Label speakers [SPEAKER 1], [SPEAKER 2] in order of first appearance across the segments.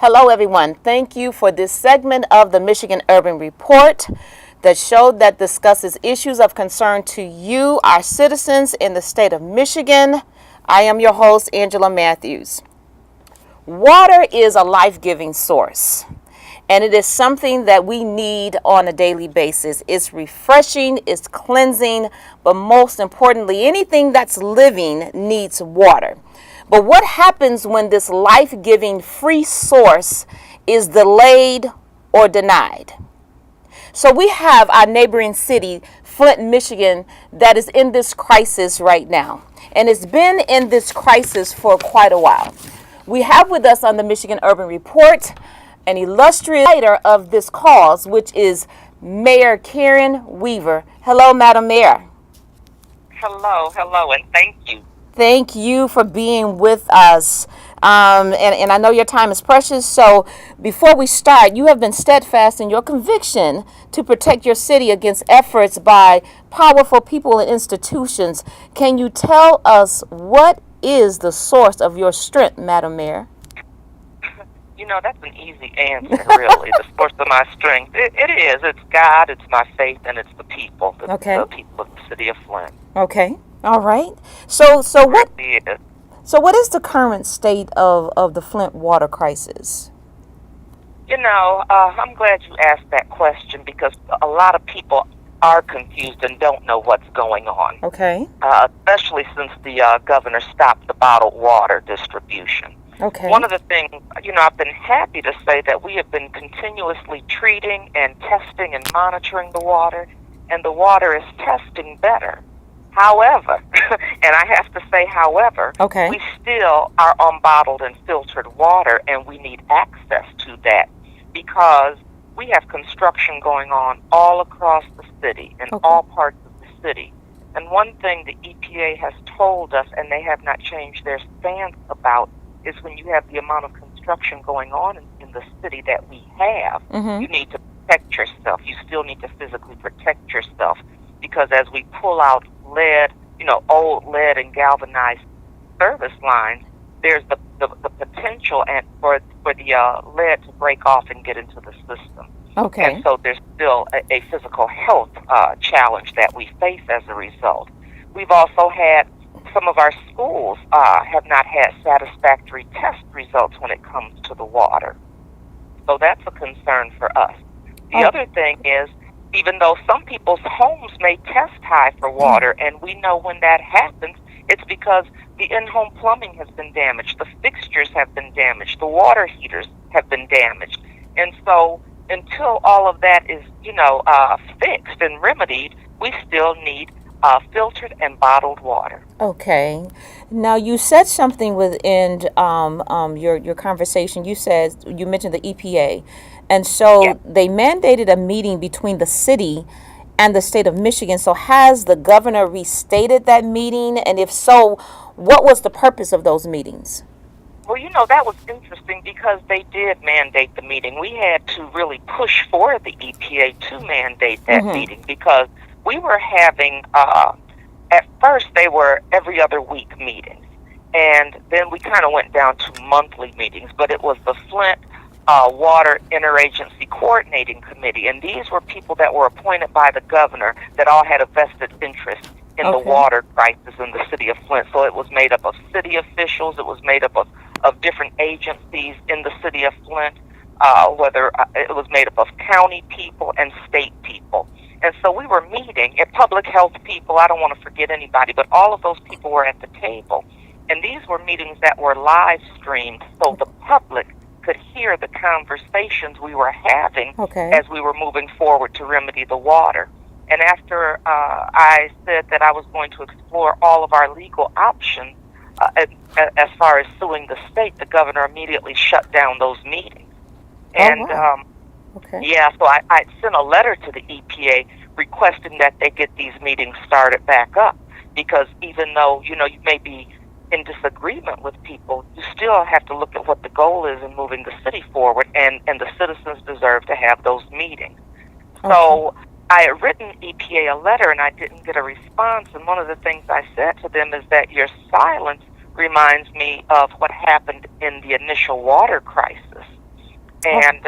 [SPEAKER 1] Hello, everyone. Thank you for this segment of the Michigan Urban Report, the show that discusses issues of concern to you, our citizens in the state of Michigan. I am your host, Angela Matthews. Water is a life-giving source, and it is something that we need on a daily basis. It's refreshing, it's cleansing, but most importantly, anything that's living needs water. But what happens when this life-giving free source is delayed or denied? So we have our neighboring city, Flint, Michigan, that is in this crisis right now. And it's been in this crisis for quite a while. We have with us on the Michigan Urban Report an illustrious leader of this cause, which is Mayor Karen Weaver. Hello, Madam Mayor.
[SPEAKER 2] Hello, and thank you.
[SPEAKER 1] Thank you for being with us. And I know your time is precious. So before we start, you have been steadfast in your conviction to protect your city against efforts by powerful people and institutions. Can you tell us what is the source of your strength, Madam Mayor?
[SPEAKER 2] You know, that's an easy answer, really. The source of my strength. It is. It's God, it's my faith, and it's the people.
[SPEAKER 1] Okay.
[SPEAKER 2] The people of the city of Flint.
[SPEAKER 1] Okay. All right. So what is the current state of the Flint water crisis?
[SPEAKER 2] You know, I'm glad you asked that question because a lot of people are confused and don't know what's going on.
[SPEAKER 1] Okay.
[SPEAKER 2] Especially since the governor stopped the bottled water distribution.
[SPEAKER 1] Okay.
[SPEAKER 2] One of the things, I've been happy to say that we have been continuously treating and testing and monitoring the water, and the water is testing better. However, and I have to say however,
[SPEAKER 1] Okay.
[SPEAKER 2] we still are on bottled and filtered water, and we need access to that because we have construction going on all across the city, in all parts of the city. And one thing the EPA has told us, and they have not changed their stance about, is when you have the amount of construction going on in the city that we have, you need to protect yourself. You still need to physically protect yourself because as we pull out lead, old lead and galvanized service lines, there's the potential for the lead to break off and get into the system.
[SPEAKER 1] Okay.
[SPEAKER 2] And so there's still a physical health challenge that we face as a result. We've also had some of our schools have not had satisfactory test results when it comes to the water. So that's a concern for us. The other thing is, even though some people's homes may test high for water, and we know when that happens, it's because the in-home plumbing has been damaged, the fixtures have been damaged, the water heaters have been damaged. And so until all of that is, fixed and remedied, we still need filtered and bottled water.
[SPEAKER 1] Okay. Now you said something within your conversation. You mentioned the EPA, and so they mandated a meeting between the city and the state of Michigan. So has the governor restated that meeting? And if so, what was the purpose of those meetings?
[SPEAKER 2] Well, that was interesting because they did mandate the meeting. We had to really push for the EPA to mandate that meeting because we were having, at first they were every other week meetings, and then we kind of went down to monthly meetings, but it was the Flint Water Interagency Coordinating Committee, and these were people that were appointed by the governor that all had a vested interest in the water crisis in the city of Flint. So it was made up of city officials, it was made up of different agencies in the city of Flint, whether it was made up of county people and state people. And so we were meeting at public health people. I don't want to forget anybody, but all of those people were at the table. And these were meetings that were live streamed so the public could hear the conversations we were having as we were moving forward to remedy the water. And after I said that I was going to explore all of our legal options as far as suing the state, the governor immediately shut down those meetings. And so I sent a letter to the EPA requesting that they get these meetings started back up because even though, you may be in disagreement with people, you still have to look at what the goal is in moving the city forward, and the citizens deserve to have those meetings. So I had written EPA a letter and I didn't get a response, and one of the things I said to them is that your silence reminds me of what happened in the initial water crisis. And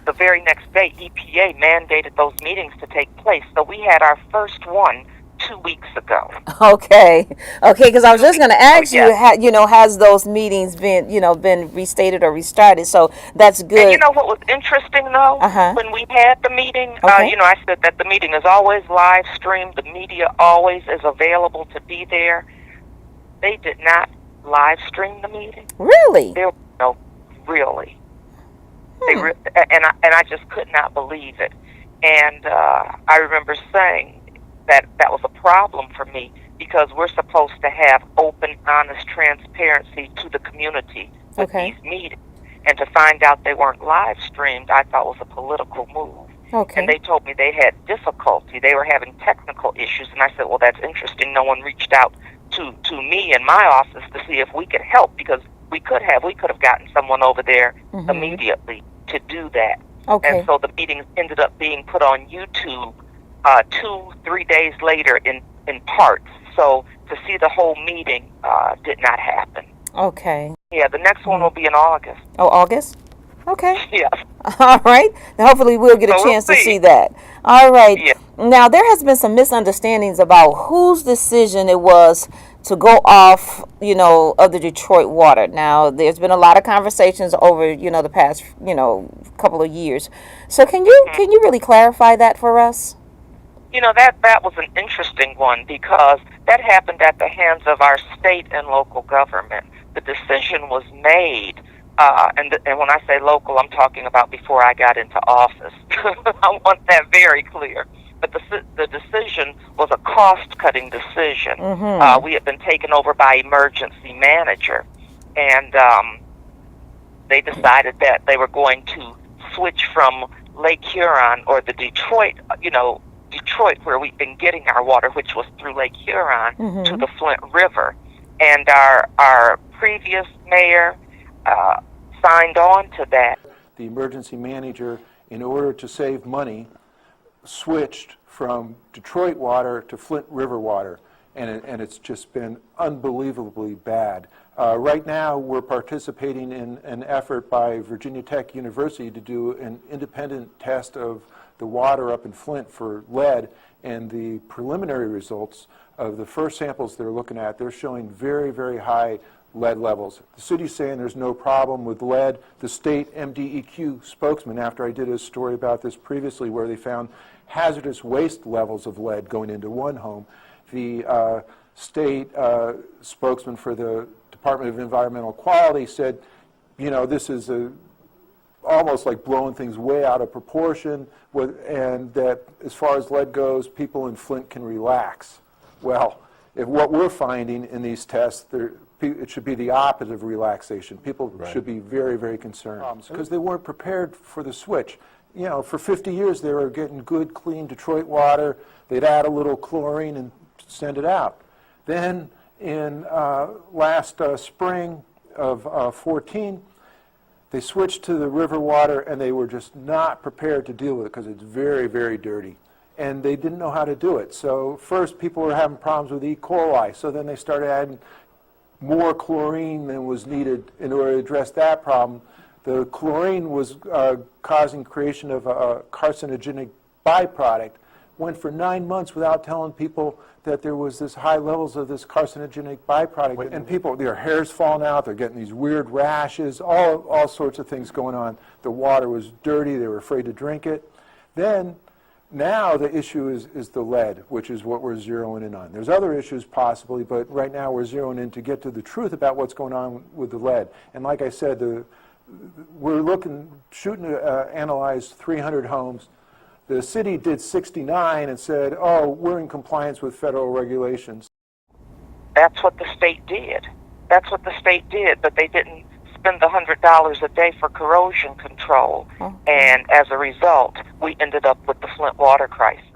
[SPEAKER 2] the very next day, EPA mandated those meetings to take place. So we had our first one 2 weeks ago.
[SPEAKER 1] Okay, because I was just going to ask
[SPEAKER 2] yes.
[SPEAKER 1] has those meetings been, been restated or restarted? So that's good.
[SPEAKER 2] And you know what was interesting, though? When we had the meeting, I said that the meeting is always live streamed. The media always is available to be there. They did not live stream the meeting.
[SPEAKER 1] Really?
[SPEAKER 2] Really. And I just could not believe it. And I remember saying that was a problem for me, because we're supposed to have open, honest transparency to the community with these meetings. And to find out they weren't live streamed, I thought was a political move. And they told me they had difficulty. They were having technical issues. And I said, well, that's interesting. No one reached out to me in my office to see if we could help, because we could have gotten someone over there immediately to do that. And so the meetings ended up being put on YouTube 2-3 days later in parts. So to see the whole meeting did not happen. Yeah, the next one will be in August.
[SPEAKER 1] Oh, August? Okay.
[SPEAKER 2] Yes.
[SPEAKER 1] All right. Hopefully we'll get a chance to see that. All right.
[SPEAKER 2] Yeah.
[SPEAKER 1] Now, there has been some misunderstandings about whose decision it was to go off, of the Detroit water. Now, there's been a lot of conversations over, the past, couple of years. So can you really clarify that for us?
[SPEAKER 2] That was an interesting one, because that happened at the hands of our state and local government. The decision was made, and when I say local, I'm talking about before I got into office. I want that very clear. But the decision was a cost-cutting decision. We had been taken over by emergency manager, and they decided that they were going to switch from Lake Huron, or the Detroit, where we've been getting our water, which was through Lake Huron, to the Flint River. And our previous mayor signed on to that.
[SPEAKER 3] The emergency manager, in order to save money, switched from Detroit water to Flint River water, and it's just been unbelievably bad. Right now, we're participating in an effort by Virginia Tech University to do an independent test of the water up in Flint for lead, and the preliminary results of the first samples they're looking at, they're showing very, very high lead levels. The city's saying there's no problem with lead. The state MDEQ spokesman, after I did a story about this previously where they found hazardous waste levels of lead going into one home, the state spokesman for the Department of Environmental Quality said, this is almost like blowing things way out of proportion, and that as far as lead goes, people in Flint can relax. Well, if what we're finding in these tests, it should be the opposite of relaxation. People should be very, very concerned, because they weren't prepared for the switch. For 50 years they were getting good, clean Detroit water. They'd add a little chlorine and send it out. Then in last spring of 14, they switched to the river water, and they were just not prepared to deal with it because it's very, very dirty. And they didn't know how to do it. So first people were having problems with E. coli, so then they started adding more chlorine than was needed in order to address that problem. The chlorine was causing creation of a carcinogenic byproduct. Went for 9 months without telling people that there was this high levels of this carcinogenic byproduct. And people, their hair's falling out, they're getting these weird rashes, all sorts of things going on. The water was dirty, they were afraid to drink it. Then, now the issue is the lead, which is what we're zeroing in on. There's other issues possibly, but right now we're zeroing in to get to the truth about what's going on with the lead. And like I said, we're shooting to analyze 300 homes. The city did 69 and said, oh, we're in compliance with federal regulations.
[SPEAKER 2] That's what the state did. But they didn't spend the $100 a day for corrosion control. And as a result, we ended up with the Flint water crisis.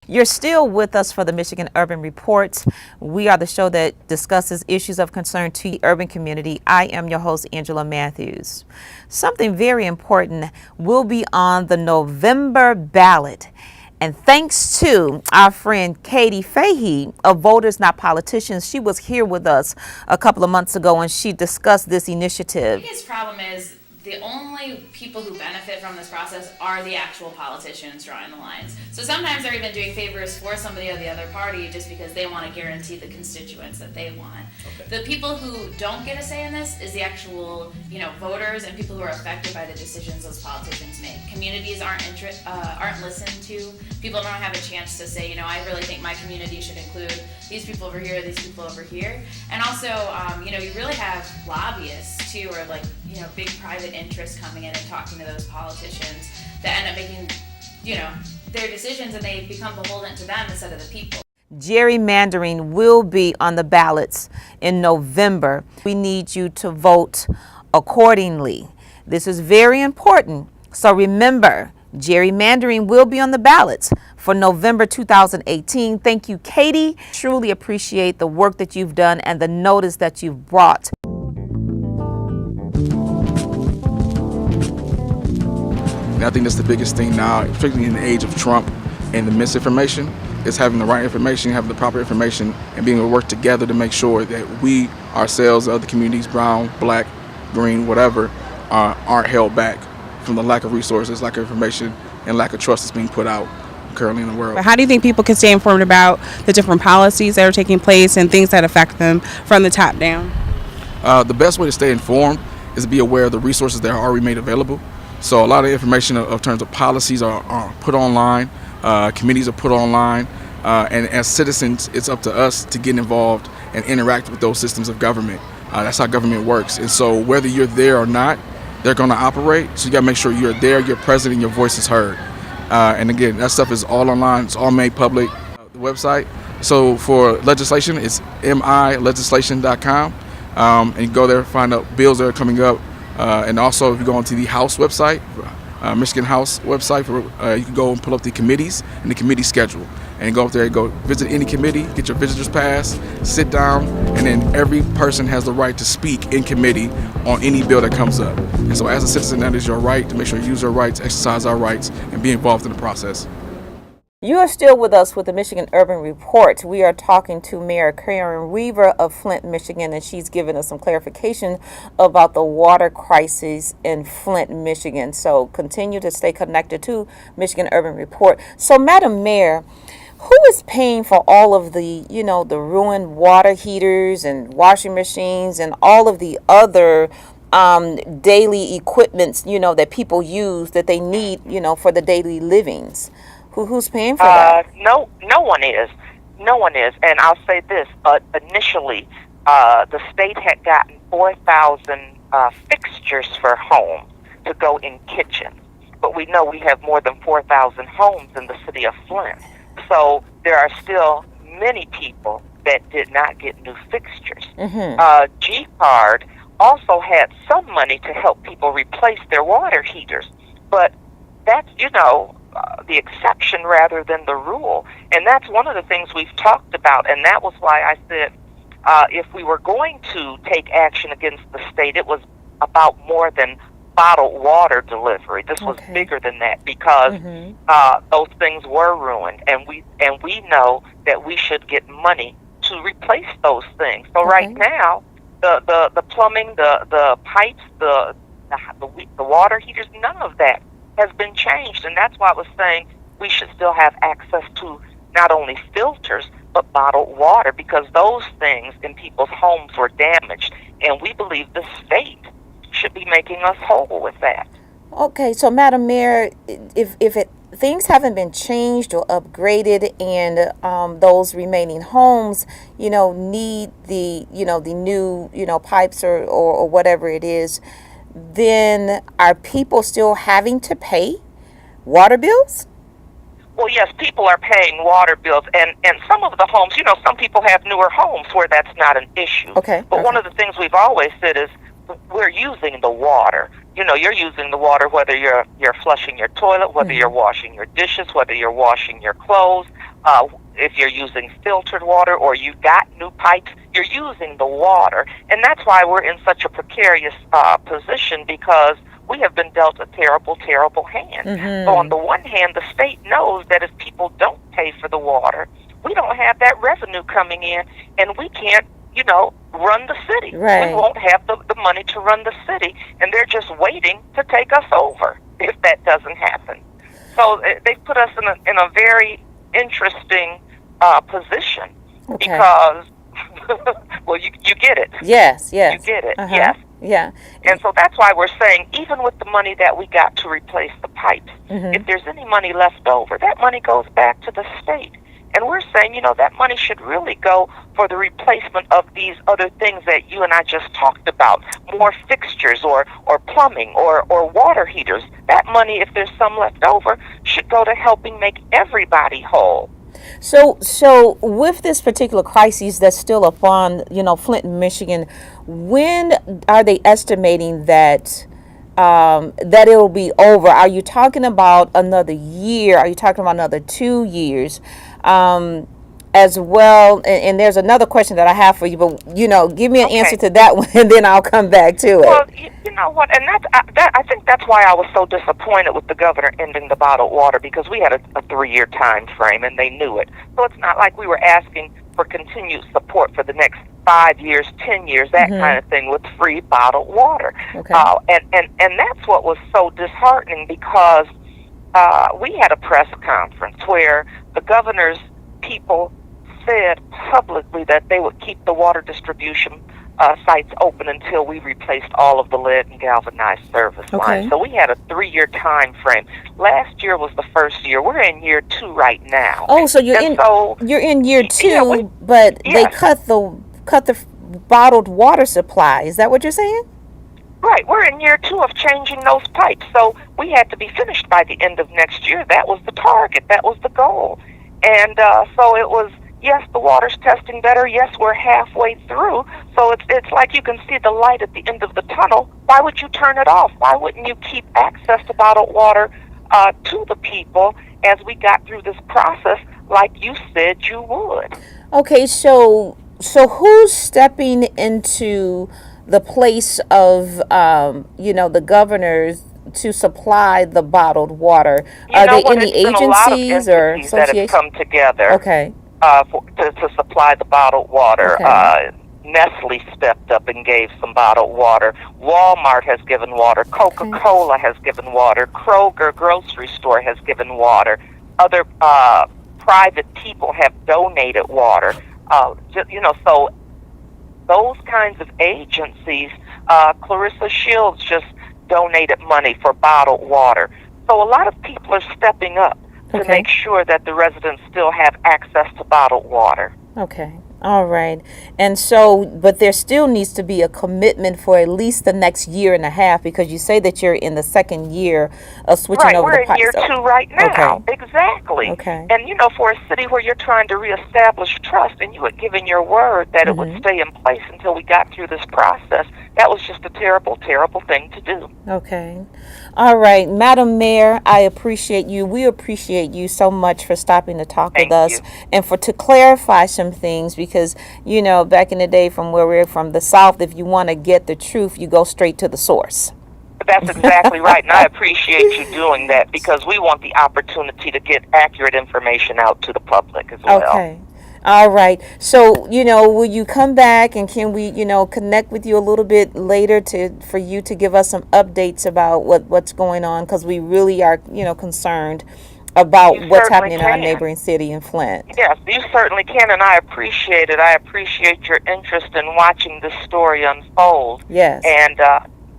[SPEAKER 1] You're still with us for the Michigan Urban Report. We are the show that discusses issues of concern to the urban community. I am your host, Angela Matthews. Something very important will be on the November ballot. And thanks to our friend Katie Fahey of Voters Not Politicians, she was here with us a couple of months ago and she discussed this initiative.
[SPEAKER 4] The biggest problem is the only people who benefit from this process are the actual politicians drawing the lines. So sometimes they're even doing favors for somebody of the other party just because they want to guarantee the constituents that they want. Okay. The people who don't get a say in this is the actual, voters and people who are affected by the decisions those politicians make. Communities aren't listened to. People don't have a chance to say, I really think my community should include these people over here, these people over here. And also, you really have lobbyists too, or big private interests coming in and talking to those politicians that end up making, their decisions, and they become beholden to them instead of the people.
[SPEAKER 1] Gerrymandering will be on the ballots in November. We need you to vote accordingly. This is very important. So remember, gerrymandering will be on the ballots for November 2018. Thank you, Katie. Truly appreciate the work that you've done and the notice that you've brought.
[SPEAKER 5] I think that's the biggest thing now, particularly in the age of Trump and the misinformation, is having the right information, having the proper information, and being able to work together to make sure that we ourselves, other communities, brown, black, green, whatever, aren't held back from the lack of resources, lack of information, and lack of trust that's being put out currently in the world.
[SPEAKER 6] How do you think people can stay informed about the different policies that are taking place and things that affect them from the top down?
[SPEAKER 5] The best way to stay informed is to be aware of the resources that are already made available. So a lot of information of terms of policies are put online, committees are put online, and as citizens, it's up to us to get involved and interact with those systems of government. That's how government works. And so whether you're there or not, they're going to operate. So you got to make sure you're there, you're present, and your voice is heard. And again, that stuff is all online. It's all made public. The website. So for legislation, it's milegislation.com. And you go there, find out bills that are coming up. And also, if you go onto the House website, Michigan House website, you can go and pull up the committees and the committee schedule. And go up there, go visit any committee, get your visitor's pass, sit down, and then every person has the right to speak in committee on any bill that comes up. And so as a citizen, that is your right to make sure you use your rights, exercise our rights, and be involved in the process.
[SPEAKER 1] You are still with us with the Michigan Urban Report. We are talking to Mayor Karen Weaver of Flint, Michigan, and she's given us some clarification about the water crisis in Flint, Michigan. So continue to stay connected to Michigan Urban Report. So, Madam Mayor, who is paying for all of the, the ruined water heaters and washing machines and all of the other daily equipments, that people use that they need, for the daily livings? Who's paying for that?
[SPEAKER 2] No one is. No one is. And I'll say this, initially, the state had gotten 4,000 fixtures for homes to go in kitchens. But we know we have more than 4,000 homes in the city of Flint. So there are still many people that did not get new fixtures. Mm-hmm. G-Card also had some money to help people replace their water heaters. But that's, the exception rather than the rule. And that's one of the things we've talked about, and that was why I said if we were going to take action against the state, it was about more than bottled water delivery. This was bigger than that because those things were ruined, and we know that we should get money to replace those things. So right now, the plumbing, the pipes, the water heaters, none of that has been changed, and that's why I was saying we should still have access to not only filters but bottled water, because those things in people's homes were damaged, and we believe the state should be making us whole with that.
[SPEAKER 1] Okay, so Madam Mayor, if things haven't been changed or upgraded, and those remaining homes, need the the new pipes or whatever it is, then are people still having to pay water bills?
[SPEAKER 2] Well, yes, people are paying water bills, and some of the homes, some people have newer homes where that's not an issue. But one of the things we've always said is we're using the water. You're using the water whether you're flushing your toilet, whether you're washing your dishes, whether you're washing your clothes, if you're using filtered water or you got new pipes, you're using the water. And that's why we're in such a precarious position, because we have been dealt a terrible, terrible hand. So on the one hand, the state knows that if people don't pay for the water, we don't have that revenue coming in, and we can't run the city.
[SPEAKER 1] Right.
[SPEAKER 2] We won't have the money to run the city, and they're just waiting to take us over if that doesn't happen. So they put us in a very interesting position because, well, you get it.
[SPEAKER 1] Yes, yes.
[SPEAKER 2] You get it,
[SPEAKER 1] Uh-huh.
[SPEAKER 2] yes.
[SPEAKER 1] Yeah.
[SPEAKER 2] And so that's why we're saying, even with the money that we got to replace the pipes, if there's any money left over, that money goes back to the state. And we're saying, that money should really go for the replacement of these other things that you and I just talked about, more fixtures or plumbing or water heaters. That money, if there's some left over, should go to helping make everybody whole.
[SPEAKER 1] So with this particular crisis that's still upon, Flint, Michigan, when are they estimating that that it will be over? Are you talking about another year? Are you talking about another 2 years? As well, and there's another question that I have for you, but give me an answer to that one, and then I'll come back to it.
[SPEAKER 2] Well, you know what, and I think that's why I was so disappointed with the governor ending the bottled water, because we had a 3-year time frame, and they knew it. So it's not like we were asking for continued support for the next 5 years, 10 years, that kind of thing, with free bottled water.
[SPEAKER 1] Okay.
[SPEAKER 2] And that's what was so disheartening, because we had a press conference where the governor's people said publicly that they would keep the water distribution sites open until we replaced all of the lead and galvanized service lines. So we had a 3-year time frame. Last year was the first year. We're in year 2 right now.
[SPEAKER 1] Oh, so you're in year 2, but they cut the bottled water supply. Is that what you're saying?
[SPEAKER 2] Right, we're in year 2 of changing those pipes, so we had to be finished by the end of next year. That was the target. That was the goal. And so it was, yes, the water's testing better. Yes, we're halfway through. So it's like you can see the light at the end of the tunnel. Why would you turn it off? Why wouldn't you keep access to bottled water to the people as we got through this process like you said you would?
[SPEAKER 1] Okay, so who's stepping into the place of, the governors to supply the bottled water? Are they any agencies or associations
[SPEAKER 2] that have come together?
[SPEAKER 1] Okay.
[SPEAKER 2] To supply the bottled water.
[SPEAKER 1] Okay.
[SPEAKER 2] Nestle stepped up and gave some bottled water. Walmart has given water. Coca-Cola has given water. Kroger grocery store has given water. Other private people have donated water. So those kinds of agencies, Clarissa Shields just donated money for bottled water. So a lot of people are stepping up to make sure that the residents still have access to bottled water.
[SPEAKER 1] Okay. All right. And so, but there still needs to be a commitment for at least the next year and a half, because you say that you're in the 2nd year of switching over the pipes.
[SPEAKER 2] Right, we're in year 2 right now.
[SPEAKER 1] Okay.
[SPEAKER 2] Exactly.
[SPEAKER 1] Okay.
[SPEAKER 2] And, for a city where you're trying to reestablish trust, and you had given your word that it would stay in place until we got through this process, that was just a terrible, terrible thing to do.
[SPEAKER 1] Okay. All right. Madam Mayor, I appreciate you. We appreciate you so much for stopping to talk with us and to clarify some things, because, back in the day from where we're from the South, if you want to get the truth, you go straight to the source.
[SPEAKER 2] That's exactly right, and I appreciate you doing that, because we want the opportunity to get accurate information out to the public as well.
[SPEAKER 1] Okay. All right. So, will you come back, and can we, connect with you a little bit later for you to give us some updates about what's going on, because we really are, concerned about what's happening in our neighboring city in Flint.
[SPEAKER 2] Yes, you certainly can, and I appreciate it. I appreciate your interest in watching this story unfold.
[SPEAKER 1] Yes.
[SPEAKER 2] And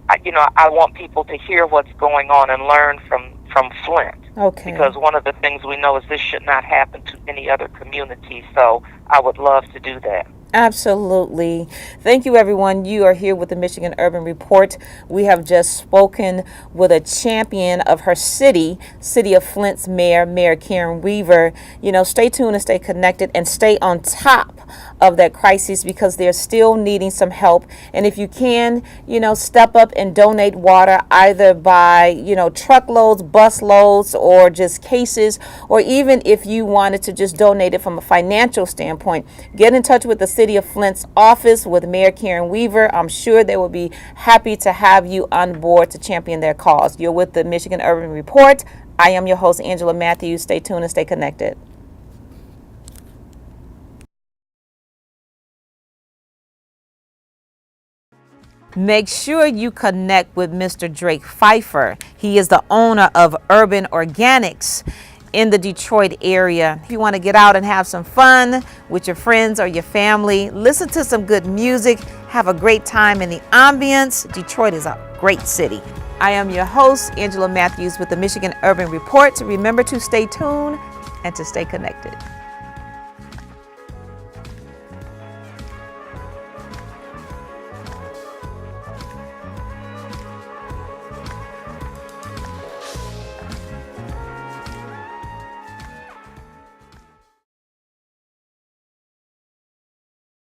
[SPEAKER 2] I want people to hear what's going on and learn from Flint.
[SPEAKER 1] Okay.
[SPEAKER 2] Because one of the things we know is this should not happen to any other community, so I would love to do that.
[SPEAKER 1] Absolutely. Thank you, everyone. You are here with the Michigan Urban Report. We have just spoken with a champion of her city of Flint's Mayor Karen Weaver. Stay tuned and stay connected and stay on top of that crisis, because they're still needing some help. And if you can, step up and donate water, either by, truckloads, bus loads, or just cases, or even if you wanted to just donate it from a financial standpoint, get in touch with the City of Flint's office with Mayor Karen Weaver. I'm sure they will be happy to have you on board to champion their cause. You're with the Michigan Urban Report. I am your host, Angela Matthews. Stay tuned and stay connected. Make sure you connect with Mr. Drake Pfeiffer. He is the owner of Urban Organics in the Detroit area. If you want to get out and have some fun with your friends or your family, listen to some good music, have a great time in the ambience, Detroit is a great city. I am your host, Angela Matthews with the Michigan Urban Report. Remember to stay tuned and to stay connected.